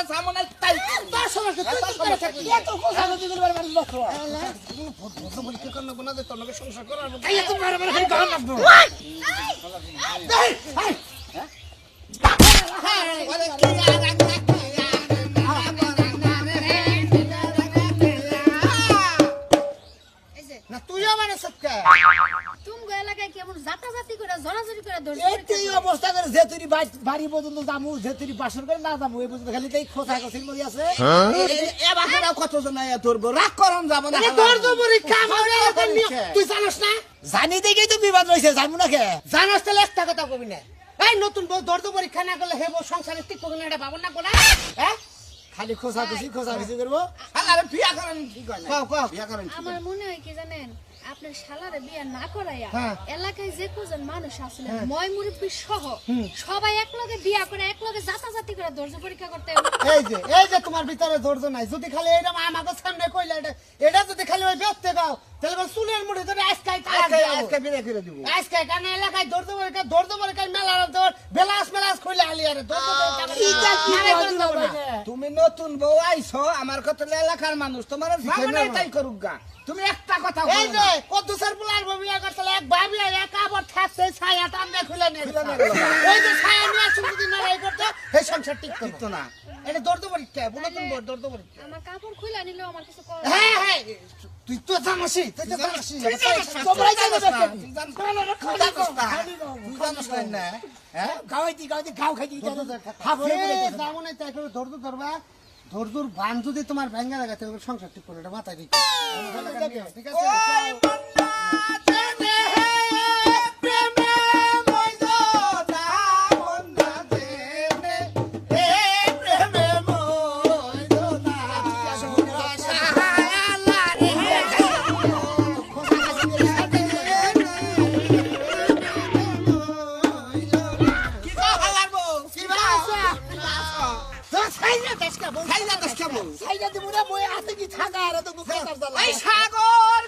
সামনে নাই তাই তোর সমস্যা তুই কি করে থাকবি এত কথা বলতে গেলে বারবার বকো ভদ্র বলি কি করন না দে তোর লগে সংসার করার তাই এত বারবার খালি গান লাগবো না তুইও মানে সত্যি তুমি গো এলাকায় কেমন জাতাজাতি করে জড়াজড়ি করে ধরছ এই অবস্থা করে যে তুই বাড়ি পর্যন্ত যামু যে তুই বাসর করে না যামু এই পর্যন্ত খালি তাই খোঁচা খোঁচি মরি আছে এ বাকিরাও কতজন আয়া ধরবো রাগ করন যাব না ধৈর্য পরীক্ষা তুই জানোস না জানি দেখেই তো বিবাদ রয়েছে জানবো না কে জানোস তাহলে একটা কথা কবি না এই নতুন বউ ধৈর্য পরীক্ষা না করলে হে বউ সংসারে ঠিক করবে না এটা পাবো না কোনা হ্যাঁ খালি খোঁচা খুশি করবো আরে বিয়া করেন কি কয় না বিয়া করেন আমার মনে হয় কি জানেন আপনার শালারে বিয়ে না করাইয়া হ্যাঁ। এলাকায় যে কজন মানুষ আসলে ময় মুরব্বী সহ সবাই একলগে বিয়া করে একলগে জাতাজাতি করে ধৈর্য পরীক্ষা করতে হবে। এই যে তোমার ভিতরে ধৈর্য নাই যদি খালি এটা আমাকে সামনে কইলা এটা যদি খালি ওই ব্যক্তি গাও তাহলে চুলের মুঠে ধরে আজকাই আজকে বিয়ে করে দিব আজকে কেন এলাকায় ধৈর্য পরীক্ষা মেলা বেলাস খুলে আলি আরে তুমি নতুন বউ আইছো আমার কত এলাকার মানুষ তোমার সামনে তাই করুক গা তুমি একটা কথা এই বলো যে কত স্যার বুলার বিয়া করতে এক ভাবি এক আবার থাকছে ছায়া টান্দে খুলে নিয়ে এই যে ছায়া নিয়ে শুধু না এই করতে এই সংসার টিকতো না এটা ধৈর্য পরীক্ষা বুলাতুন ধৈর্য পরীক্ষা আমার কাপড় খুলে নিলেও আমার কিছু করার হ্যাঁ তুই তো জানাসি তোমরাই জানো না হ্যাঁ গাওয়াইতি গাও খাইতি খাবো যাবো না তাই করে ধৈর্য ধরবা ধৈর্যর বান যদি তোমার ভেঙ্গা লাগাতে সংসার ঠিক করে এটা মাথায় দিচ্ছি ঠিক আছে সাগর